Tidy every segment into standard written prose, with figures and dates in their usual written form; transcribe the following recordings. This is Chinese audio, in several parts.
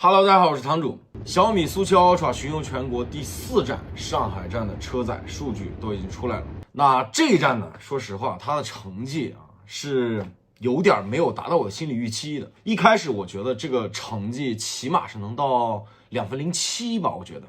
Hello， 大家好，我是堂主。小米苏7 Ultra 巡游全国第4站上海站的车载数据都已经出来了。那这一站呢，说实话，它的成绩是有点没有达到我的心理预期的。一开始我觉得这个成绩起码是能到2分07吧，我觉得。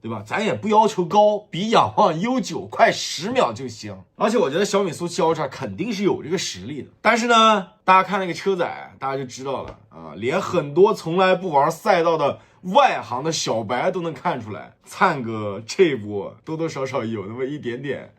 对吧？咱也不要求高，比仰望 U9 快10秒就行。而且我觉得小米苏7 Ultra 肯定是有这个实力的。但是呢，大家看那个车载，大家就知道了啊，连很多从来不玩赛道的外行的小白都能看出来，灿哥这波多多少少有那么一点点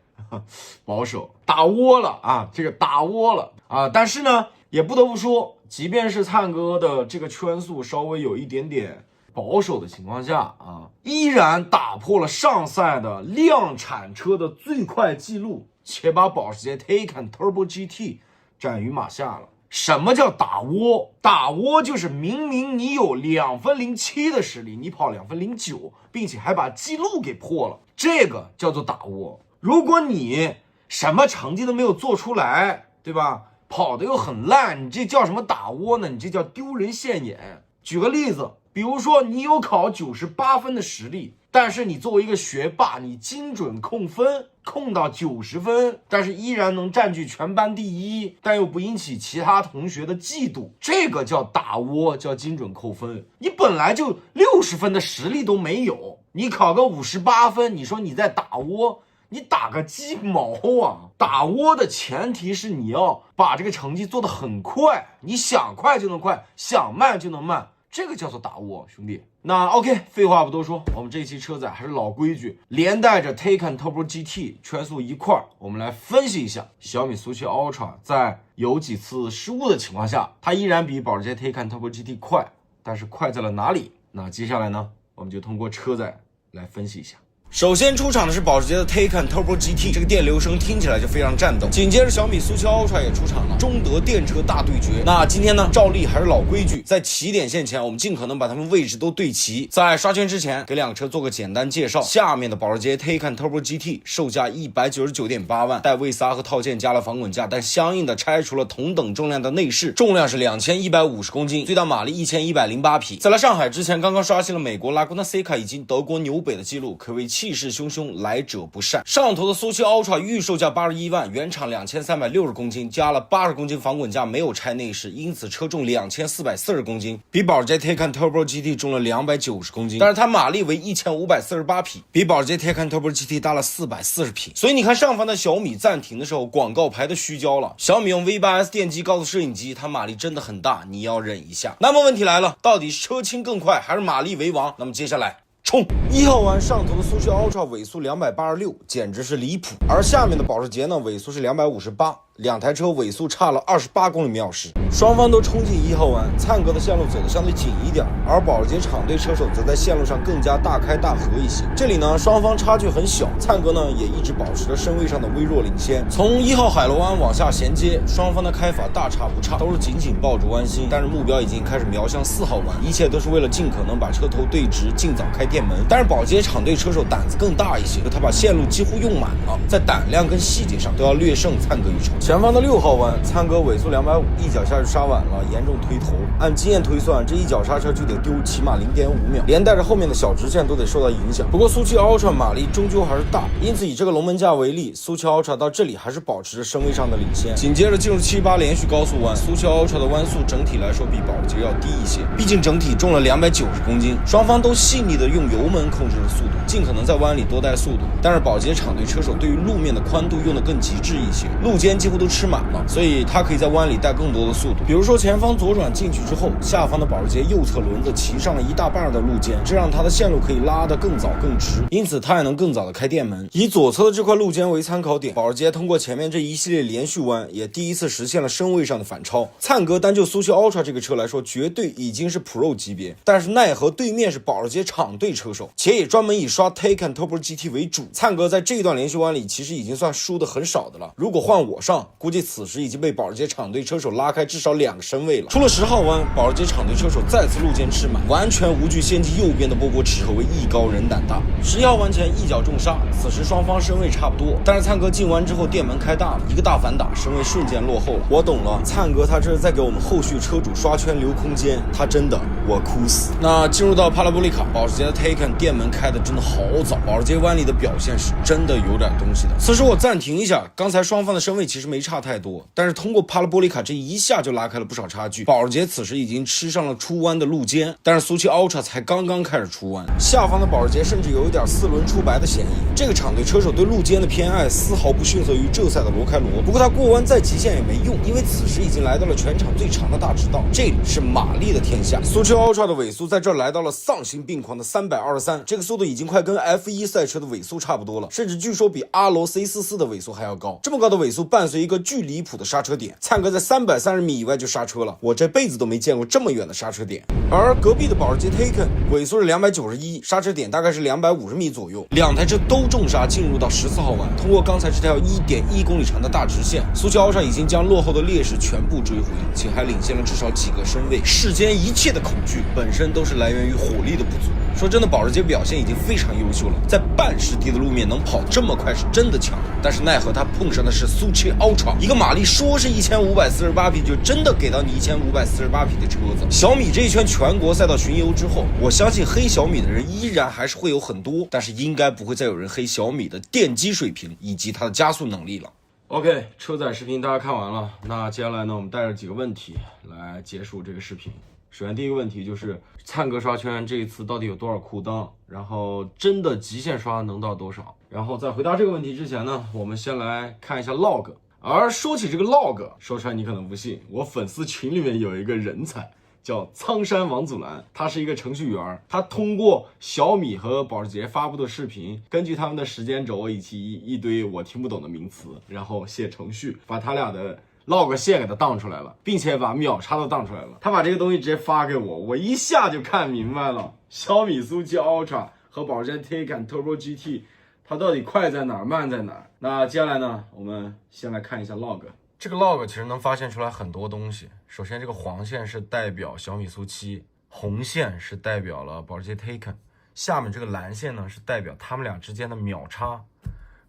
保守，打窝了啊，这个打窝了啊。但是呢，也不得不说，即便是灿哥的这个圈速稍微有一点点保守的情况下啊，依然打破了上赛的量产车的最快记录，且把保时捷 Taycan Turbo GT 斩于马下了。什么叫打窝？打窝就是明明你有2分07的实力，你跑2分09，并且还把记录给破了，这个叫做打窝。如果你什么成绩都没有做出来，对吧？跑得又很烂，你这叫什么打窝呢？你这叫丢人现眼。举个例子，比如说你有考98分的实力，但是你作为一个学霸，你精准控分控到90分，但是依然能占据全班第1，但又不引起其他同学的嫉妒，这个叫打窝，叫精准扣分。你本来就60分的实力都没有，你考个58分，你说你在打窝，你打个鸡毛啊！打窝的前提是你要把这个成绩做得很快，你想快就能快，想慢就能慢，这个叫做打窝，兄弟。那 OK， 废话不多说，我们这期车载还是老规矩，连带着 Taycan Turbo GT 圈速一块，我们来分析一下小米苏7 Ultra 在有几次失误的情况下，它依然比保时捷 Taycan Turbo GT 快，但是快在了哪里？那接下来呢，我们就通过车载来分析一下。首先出场的是保时捷的 Taycan Turbo GT， 这个电流声听起来就非常战斗。紧接着小米苏7 Ultra 也出场了，中德电车大对决。那今天呢，照例还是老规矩，在起点线前，我们尽可能把它们位置都对齐。在刷圈之前，给两车做个简单介绍。下面的保时捷 Taycan Turbo GT 售价199.8万，带魏撒和套件加了防滚架，但相应的拆除了同等重量的内饰，重量是2150公斤，最大马力1108匹。在来上海之前，刚刚刷新了美国 Laguna Seca 以及德国纽北的记录，可谓气势汹汹，来者不善。上头的苏7 Ultra 预售价81万，原厂2360公斤，加了80公斤防滚架，没有拆内饰，因此车重2440公斤，比保时捷 Taycan Turbo GT 重了290公斤，但是它马力为1548匹，比保时捷 Taycan Turbo GT 大了440匹。所以你看上方的小米暂停的时候，广告牌的虚焦了。小米用 V8S 电机高速摄影机，它马力真的很大，你要忍一下。那么问题来了，到底是车轻更快，还是马力为王？那么接下来冲！1号弯上头的苏7 Ultra 尾速286，简直是离谱。而下面的保时捷呢，尾速是258，两台车尾速差了28公里秒时。双方都冲进1号弯，灿哥的线路走得相对紧一点，而保时捷厂队车手则在线路上更加大开大合一些。这里呢，双方差距很小，灿哥呢也一直保持着身位上的微弱领先。从1号海螺湾往下衔接，双方的开法大差不差，都是紧紧抱住弯心，但是目标已经开始瞄向4号弯，一切都是为了尽可能把车头对直，尽早开电门。但是保时捷厂队车手胆子更大一些，他把线路几乎用满了，在胆量跟细节上都要略胜灿哥一筹。前方的6号弯，灿哥尾速250，一脚下就刹晚了，严重推头。按经验推算，这一脚刹车就得丢起码0.5秒，连带着后面的小直线都得受到影响。不过苏7 Ultra 马力终究还是大，因此以这个龙门架为例，苏7 Ultra 到这里还是保持着身位上的领先。紧接着进入7-8连续高速弯，苏7 Ultra 的弯速整体来说比保时捷要低一些，毕竟整体重了290公斤。双方都细腻的用油门控制着速度，尽可能在弯里多带速度。但是保时捷厂队车手对于路面的宽度用的更极致一些，路肩几乎都吃满了，所以他可以在弯里带更多的速度。比如说前方左转进去之后，下方的保时捷右侧轮子骑上了一大半的路肩，这让他的线路可以拉得更早更直，因此他也能更早的开电门。以左侧的这块路肩为参考点，保时捷通过前面这一系列连续弯，也第一次实现了身位上的反超。灿哥单就苏7 Ultra 这个车来说，绝对已经是 Pro 级别，但是奈何对面是保时捷厂队车手，且也专门以刷 Taycan Turbo GT 为主。灿哥在这一段连续弯里其实已经算输的很少的了，如果换我上，上，估计此时已经被保时捷厂队车手拉开至少2个身位了。出了10号弯，保时捷厂队车手再次路肩吃满，完全无惧先击右边的波波池，可谓艺高人胆大。11号弯前一脚重刹，此时双方身位差不多，但是灿哥进弯之后电门开大了，一个大反打，身位瞬间落后了。我懂了，灿哥他这是在给我们后续车主刷圈留空间，他真的我哭死。那进入到帕拉波利卡，保时捷的 Taycan 电门开的真的好早，保时捷弯里的表现是真的有点东西的。此时我暂停一下，刚才双方的身位其实没差太多，但是通过帕拉波利卡这一下就拉开了不少差距。保时捷此时已经吃上了出弯的路肩，但是苏七 Ultra 才刚刚开始出弯，下方的保时捷甚至有一点4轮出白的嫌疑。这个厂队车手对路肩的偏爱丝毫不逊色于这赛的罗开罗，不过他过弯再极限也没用，因为此时已经来到了全场最长的大直道，这里是马力的天下。苏七 Ultra 的尾速在这儿来到了丧心病狂的323，这个速度已经快跟 F1 赛车的尾速差不多了，甚至据说比阿罗 C44 的尾速还要高。这么高的尾速伴随一个巨离谱的刹车点，灿哥在330米以外就刹车了，我这辈子都没见过这么远的刹车点。而隔壁的保时捷 Taycan 尾速是291，刹车点大概是250米左右，两台车都重刹进入到14号弯，通过刚才这条1.1公里长的大直线，苏七 Ultra 已经将落后的劣势全部追回，且还领先了至少几个身位。世间一切的恐惧本身都是来源于火力的不足。说真的，保时捷表现已经非常优秀了，在半湿地的路面能跑这么快是真的强，但是奈何他碰上的是苏七 Ultra， 一个马力说是1548匹，就真的给到你1548匹的车子。小米这一圈全国赛道巡游之后，我相信黑小米的人依然还是会有很多，但是应该不会再有人黑小米的电机水平以及它的加速能力了。OK， 车载视频大家看完了，那接下来呢，我们带着几个问题来结束这个视频。首先第一个问题就是灿哥刷圈这一次到底有多少裤裆，然后真的极限刷能到多少。然后在回答这个问题之前呢，我们先来看一下 log。 而说起这个 log， 说出来你可能不信，我粉丝群里面有一个人才叫苍山王祖蓝，他是一个程序员，他通过小米和保时捷发布的视频，根据他们的时间轴以及一堆我听不懂的名词，然后写程序把他俩的log 线给他荡出来了，并且把秒差都荡出来了。他把这个东西直接发给我，我一下就看明白了，小米苏七 Ultra 和保时捷 Taycan Turbo GT 它到底快在哪儿，慢在哪儿。那接下来呢，我们先来看一下 log。 这个 log 其实能发现出来很多东西。首先这个黄线是代表小米苏七，红线是代表了保时捷 Taycan， 下面这个蓝线呢是代表他们俩之间的秒差。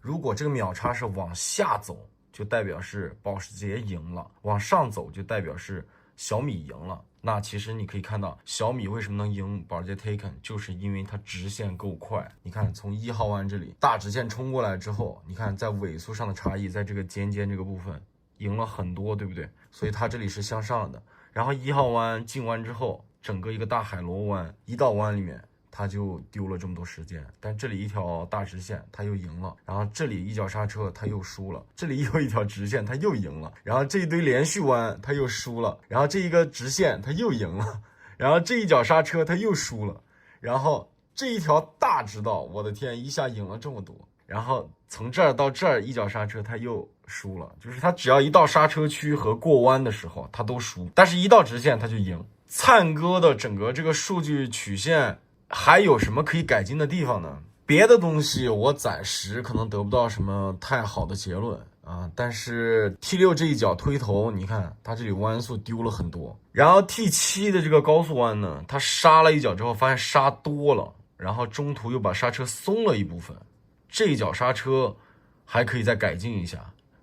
如果这个秒差是往下走，就代表是保时捷赢了，往上走就代表是小米赢了。那其实你可以看到小米为什么能赢保时捷 Taycan， 就是因为它直线够快。你看从1号弯这里大直线冲过来之后，你看在尾速上的差异，在这个尖这个部分赢了很多，对不对？所以它这里是向上的。然后1号弯进弯之后，整个一个大海螺湾，一到弯里面他就丢了这么多时间，但这里一条大直线他又赢了，然后这里一脚刹车他又输了，这里又一条直线他又赢了，然后这一堆连续弯他又输了，然后这一个直线他又赢了，然后这一脚刹车他又输了，然后这一条大直道，我的天，一下赢了这么多，然后从这儿到这儿一脚刹车他又输了，就是他只要一到刹车区和过弯的时候他都输，但是一到直线他就赢。灿哥的整个这个数据曲线还有什么可以改进的地方呢？别的东西我暂时可能得不到什么太好的结论啊，但是 T6 这一脚推头，你看它这里弯速丢了很多，然后 T7 的这个高速弯呢，它刹了一脚之后发现刹多了，然后中途又把刹车松了一部分，这一脚刹车还可以再改进一下。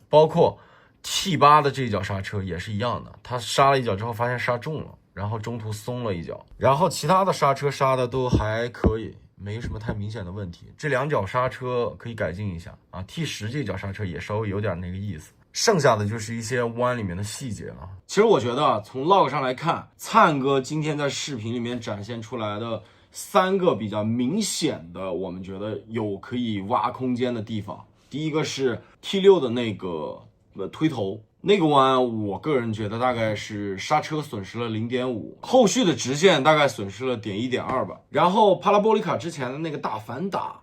包括 T8 的这一脚刹车也是一样的，它刹了一脚之后发现刹重了，然后中途松了一脚，然后其他的刹车刹的都还可以，没什么太明显的问题。这两脚刹车可以改进一下啊 ，T10 这脚刹车也稍微有点那个意思，剩下的就是一些弯里面的细节了。其实我觉得从 log 上来看，灿哥今天在视频里面展现出来的3个比较明显的，我们觉得有可以挖空间的地方。第一个是 T6 的那个推头，那个弯我个人觉得大概是刹车损失了 0.5， 后续的直线大概损失了 1.2 吧。然后帕拉波利卡之前的那个大反打，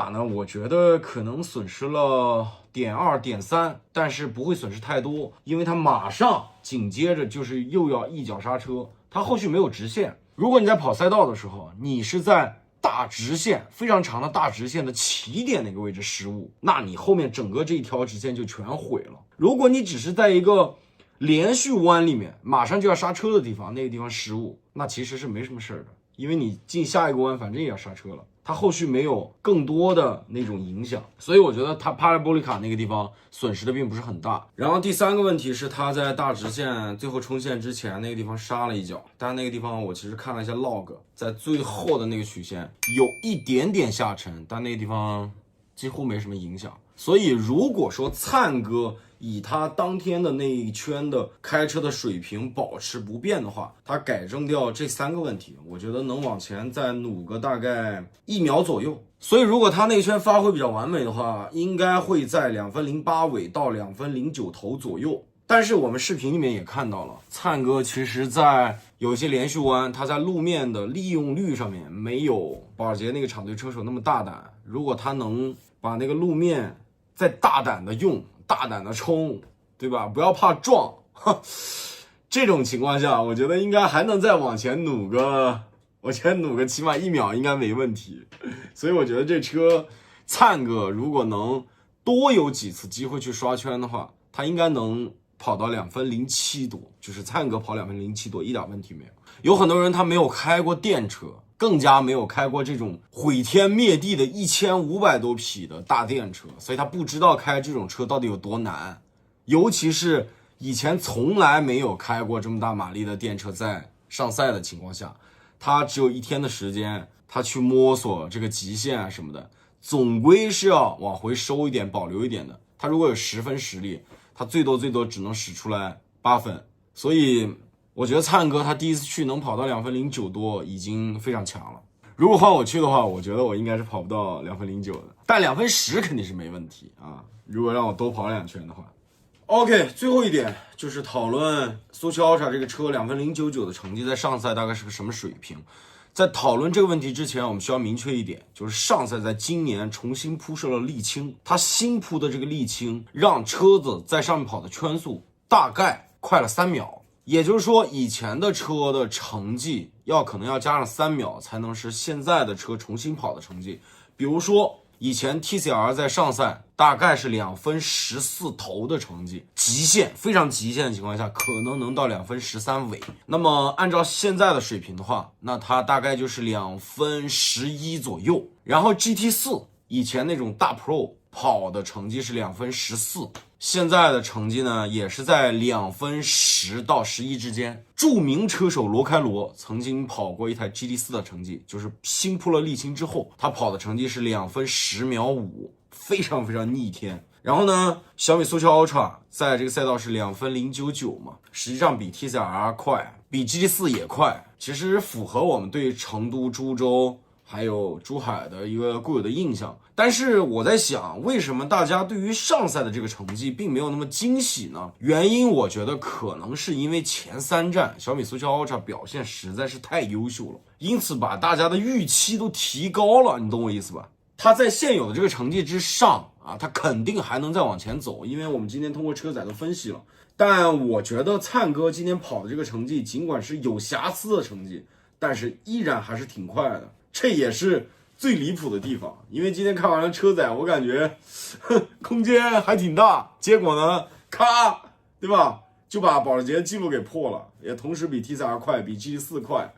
呢我觉得可能损失了 0.2 0.3， 但是不会损失太多，因为它马上紧接着又要一脚刹车，它后续没有直线。如果你在跑赛道的时候，你是在大直线非常长的大直线的起点那个位置失误，那你后面整个这一条直线就全毁了。如果你只是在一个连续弯里面马上就要刹车的地方，那个地方失误，那其实是没什么事儿的，因为你进下一个弯反正也要刹车了，它后续没有更多的那种影响，所以我觉得它帕拉波利卡那个地方损失的并不是很大。然后第三个问题是它在大直线最后冲线之前那个地方刹了一脚，但是那个地方我其实看了一下 log， 在最后的那个曲线有一点点下沉，但那个地方几乎没什么影响。所以如果说灿哥以他当天的那一圈的开车的水平保持不变的话，他改正掉这3个问题，我觉得能往前再努个大概1秒左右。所以如果他那一圈发挥比较完美的话，应该会在2分08尾到2分09头左右。但是我们视频里面也看到了，灿哥其实在有些连续弯，他在路面的利用率上面没有保时捷那个厂队车手那么大胆。如果他能把那个路面再大胆的用，大胆的冲，对吧？不要怕撞。这种情况下，我觉得应该还能再往前努个起码1秒应该没问题。所以我觉得这车灿哥如果能多有几次机会去刷圈的话，他应该能跑到2分07多，就是灿哥跑2分07多一点问题没有。有很多人他没有开过电车，更加没有开过这种毁天灭地的1500多匹的大电车，所以他不知道开这种车到底有多难，尤其是以前从来没有开过这么大马力的电车，在上赛的情况下，他只有1天的时间，他去摸索这个极限啊什么的，总归是要往回收一点，保留一点的。他如果有10分实力，他最多只能使出来8分，所以我觉得灿哥他第一次去能跑到2分09多已经非常强了。如果换我去的话，我觉得我应该是跑不到2分09的，但2分10肯定是没问题啊。如果让我多跑2圈的话。OK， 最后一点就是讨论苏七 Ultra 这个车2分099的成绩在上赛大概是个什么水平。在讨论这个问题之前，我们需要明确一点，就是上赛在今年重新铺设了沥青，它新铺的这个沥青让车子在上面跑的圈速大概快了3秒，也就是说以前的车的成绩可能要加上3秒才能是现在的车重新跑的成绩。比如说以前 TCR 在上赛大概是2分14头的成绩，极限非常极限的情况下可能到2分13尾。那么按照现在的水平的话，那它大概就是2分11左右。然后 GT4 以前那种大 Pro 跑的成绩是2分14，现在的成绩呢也是在2分10到11之间。著名车手罗开罗曾经跑过一台 GT4 的成绩，就是新铺了沥青之后，他跑的成绩是2分10秒5，非常非常逆天。然后呢，小米速7 Ultra 在这个赛道是2分099嘛，实际上比 TCR 快，比 GT4 也快，其实符合我们对成都、株洲还有珠海的一个固有的印象。但是我在想，为什么大家对于上赛的这个成绩并没有那么惊喜呢？原因我觉得可能是因为前3站小米速7 Ultra 表现实在是太优秀了，因此把大家的预期都提高了，你懂我意思吧？他在现有的这个成绩之上啊，他肯定还能再往前走，因为我们今天通过车载都分析了。但我觉得灿哥今天跑的这个成绩尽管是有瑕疵的成绩，但是依然还是挺快的，这也是最离谱的地方。因为今天看完了车载，我感觉空间还挺大，结果呢咔，对吧，就把保时捷记录给破了，也同时比 TCR 快，比 GT4 快，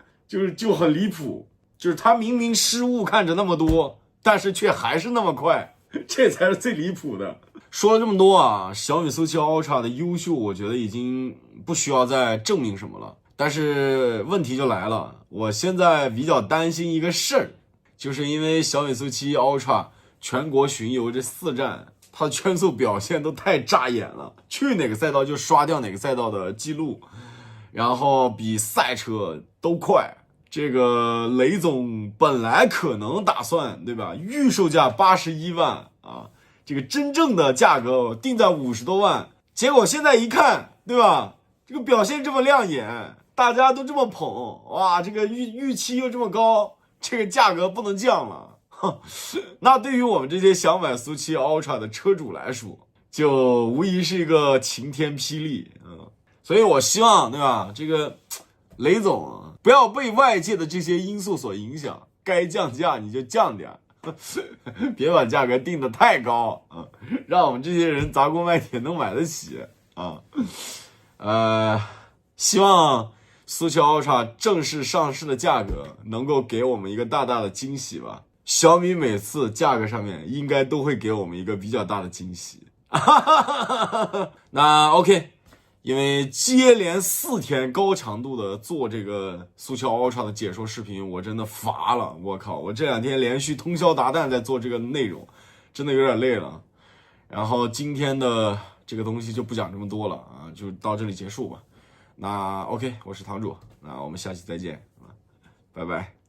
就很离谱。就是他明明失误看着那么多，但是却还是那么快，这才是最离谱的。说了这么多啊，小米速7 Ultra 的优秀我觉得已经不需要再证明什么了。但是问题就来了，我现在比较担心一个事儿，就是因为小米速7 Ultra 全国巡游这4站，它的圈速表现都太扎眼了，去哪个赛道就刷掉哪个赛道的记录，然后比赛车都快。这个雷总本来可能打算，对吧，预售价81万啊，这个真正的价格定在50多万，结果现在一看，对吧，这个表现这么亮眼，大家都这么捧，哇，这个预期又这么高，这个价格不能降了。那对于我们这些想买速7 Ultra 的车主来说，就无疑是一个晴天霹雳。所以我希望，对吧，这个雷总不要被外界的这些因素所影响，该降价你就降点，别把价格定得太高啊，让我们这些人砸锅卖铁能买得起啊。希望苏乔 Ultra 正式上市的价格能够给我们一个大大的惊喜吧。小米每次价格上面应该都会给我们一个比较大的惊喜。那 OK， 因为接连4天高强度的做这个苏乔 Ultra 的解说视频，我真的乏了。我靠，我这2天连续通宵达旦在做这个内容，真的有点累了。然后今天的这个东西就不讲这么多了啊，就到这里结束吧。那 OK， 我是堂主，那我们下期再见，拜拜。